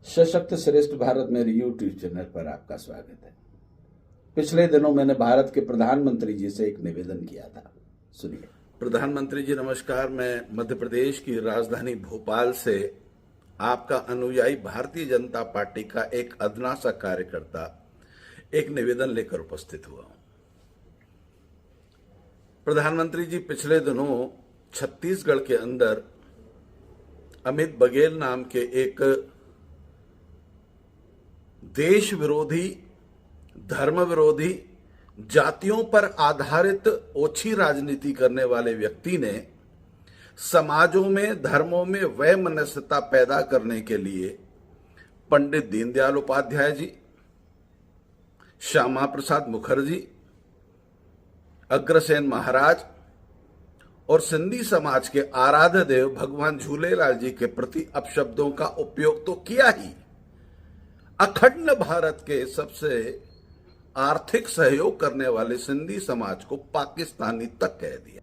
सशक्त श्रेष्ठ भारत मेरे यूट्यूब चैनल पर आपका स्वागत है। पिछले दिनों मैंने भारत के प्रधानमंत्री जी से एक निवेदन किया था, सुनिए। प्रधानमंत्री जी नमस्कार। मैं मध्य प्रदेश की राजधानी भोपाल से आपका अनुयायी भारतीय जनता पार्टी का एक अदना सा कार्यकर्ता एक निवेदन लेकर उपस्थित हुआ हूं। प्रधानमंत्री जी, पिछले दिनों छत्तीसगढ़ के अंदर अमित बघेल नाम के एक देश विरोधी, धर्म विरोधी, जातियों पर आधारित ओछी राजनीति करने वाले व्यक्ति ने समाजों में, धर्मों में वैमनस्यता पैदा करने के लिए पंडित दीनदयाल उपाध्याय जी, श्यामा प्रसाद मुखर्जी, अग्रसेन महाराज और सिंधी समाज के आराध्य देव भगवान झूलेलाल जी के प्रति अपशब्दों का उपयोग तो किया ही, अखंड भारत के सबसे आर्थिक सहयोग करने वाले सिंधी समाज को पाकिस्तानी तक कह दिया।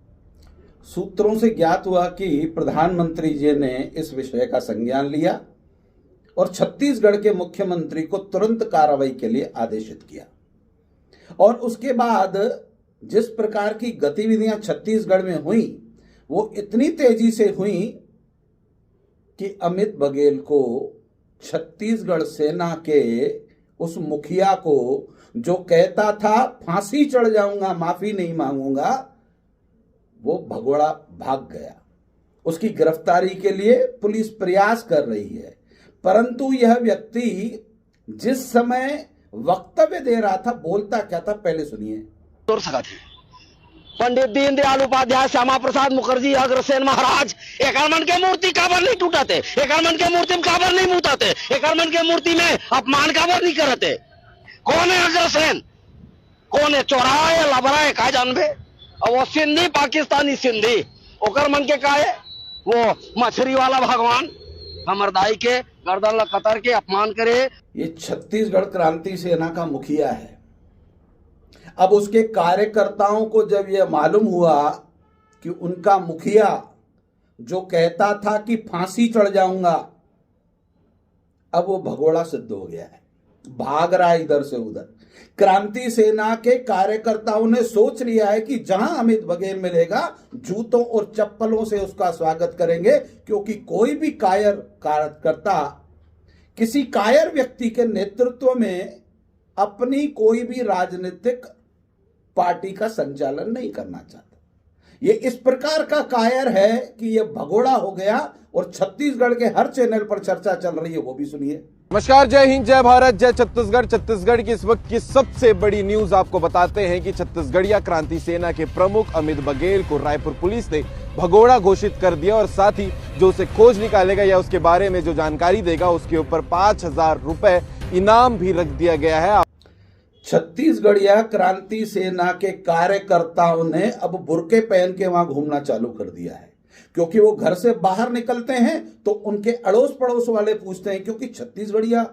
सूत्रों से ज्ञात हुआ कि प्रधानमंत्री जी ने इस विषय का संज्ञान लिया और छत्तीसगढ़ के मुख्यमंत्री को तुरंत कार्रवाई के लिए आदेशित किया। और उसके बाद जिस प्रकार की गतिविधियां छत्तीसगढ़ में हुई वो इतनी तेजी से हुई कि अमित बघेल को छत्तीसगढ़ सेना के उस मुखिया को, जो कहता था फांसी चढ़ जाऊंगा, माफी नहीं मांगूंगा, वो भगोड़ा भाग गया। उसकी गिरफ्तारी के लिए पुलिस प्रयास कर रही है, परंतु यह व्यक्ति जिस समय वक्तव्य दे रहा था, बोलता क्या था, पहले सुनिए। पंडित दीनदयाल उपाध्याय, श्यामा प्रसाद मुखर्जी, अग्रसेन महाराज, एक मन के मूर्ति काबर नहीं टूटाते, एक मन के मूर्ति में काबर नहीं मुताते, एक मन के मूर्ति में अपमान काबर नहीं करते। कौन है अग्रसेन, कौन है चौराहा है, लबरा है, का जानबे। और वो सिंधी, पाकिस्तानी सिंधी, ओकर मन के का है, वो मछली वाला भगवान हमर दाई के गर्दन ला कतर के अपमान करे। ये छत्तीसगढ़ क्रांति सेना का मुखिया है। अब उसके कार्यकर्ताओं को जब यह मालूम हुआ कि उनका मुखिया जो कहता था कि फांसी चढ़ जाऊंगा, अब वो भगोड़ा सिद्ध हो गया है, भाग रहा है इधर से उधर। क्रांति सेना के कार्यकर्ताओं ने सोच लिया है कि जहां अमित बघेल मिलेगा, जूतों और चप्पलों से उसका स्वागत करेंगे, क्योंकि कोई भी कायर कार्यकर्ता किसी कायर व्यक्ति के नेतृत्व में अपनी कोई भी राजनीतिक पार्टी का संचालन नहीं करना चाहता। ये इस प्रकार का कायर है कि ये भगोड़ा हो गया और छत्तीसगढ़ के हर चैनल पर चर्चा चल रही है, वो भी सुनिए। नमस्कार, जय हिंद, जय भारत, जय छत्तीसगढ़। छत्तीसगढ़ की इस वक्त की सबसे बड़ी न्यूज आपको बताते हैं कि छत्तीसगढ़िया क्रांति सेना के प्रमुख अमित बघेल को रायपुर पुलिस ने भगोड़ा घोषित कर दिया और साथ ही जो उसे खोज निकालेगा या उसके बारे में जो जानकारी देगा उसके ऊपर 5,000 रुपए इनाम भी रख दिया गया है। छत्तीसगढ़िया क्रांति सेना के कार्यकर्ताओं ने अब बुर्के पहन के वहां घूमना चालू कर दिया है, क्योंकि वो घर से बाहर निकलते हैं तो उनके अड़ोस पड़ोस वाले पूछते हैं क्योंकि छत्तीसगढ़िया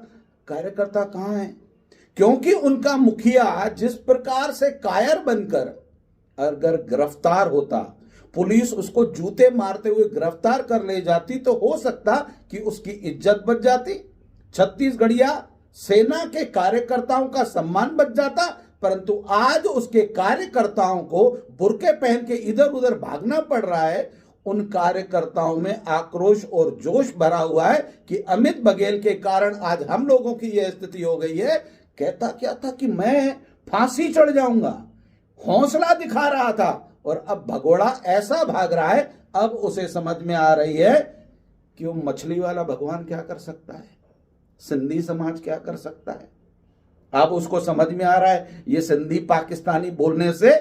कार्यकर्ता कहाँ हैं, क्योंकि उनका मुखिया जिस प्रकार से कायर बनकर अगर गिरफ्तार होता, पुलिस उसको जूते मारते हुए गिरफ्तार कर ले जाती, तो हो सकता कि उसकी इज्जत बच जाती, छत्तीसगढ़िया सेना के कार्यकर्ताओं का सम्मान बच जाता। परंतु आज उसके कार्यकर्ताओं को बुर्के पहन के इधर उधर भागना पड़ रहा है। उन कार्यकर्ताओं में आक्रोश और जोश भरा हुआ है कि अमित बघेल के कारण आज हम लोगों की यह स्थिति हो गई है। कहता क्या था कि मैं फांसी चढ़ जाऊंगा, हौसला दिखा रहा था, और अब भगोड़ा ऐसा भाग रहा है। अब उसे समझ में आ रही है कि वो मछली वाला भगवान क्या कर सकता है, सिंधी समाज क्या कर सकता है। अब उसको समझ में आ रहा है ये सिंधी पाकिस्तानी बोलने से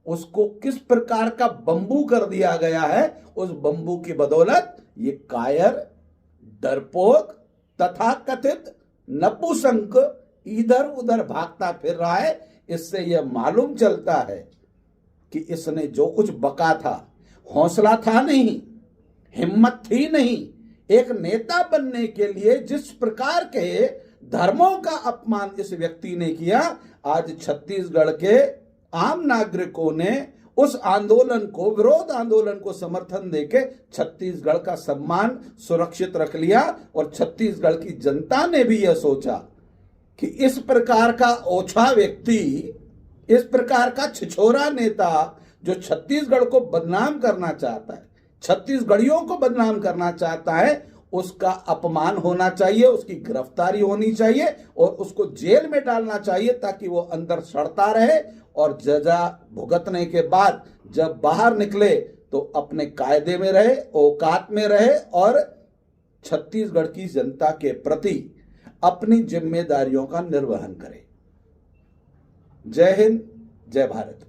उसको किस प्रकार का बंबू कर दिया गया है। उस बंबू की बदौलत ये कायर, डरपोक, तथाकथित नपुंसक इधर उधर भागता फिर रहा है। इससे यह मालूम चलता है कि इसने जो कुछ बका था, हौसला था नहीं, हिम्मत थी नहीं, एक नेता बनने के लिए जिस प्रकार के धर्मों का अपमान इस व्यक्ति ने किया, आज छत्तीसगढ़ के आम नागरिकों ने उस आंदोलन को, विरोध आंदोलन को समर्थन देके छत्तीसगढ़ का सम्मान सुरक्षित रख लिया। और छत्तीसगढ़ की जनता ने भी यह सोचा कि इस प्रकार का ओछा व्यक्ति, इस प्रकार का छिछोरा नेता जो छत्तीसगढ़ को बदनाम करना चाहता है, छत्तीसगढ़ियों को बदनाम करना चाहता है, उसका अपमान होना चाहिए, उसकी गिरफ्तारी होनी चाहिए और उसको जेल में डालना चाहिए ताकि वो अंदर सड़ता रहे और सजा भुगतने के बाद जब बाहर निकले तो अपने कायदे में रहे, औकात में रहे और छत्तीसगढ़ की जनता के प्रति अपनी जिम्मेदारियों का निर्वहन करे। जय हिंद, जय भारत।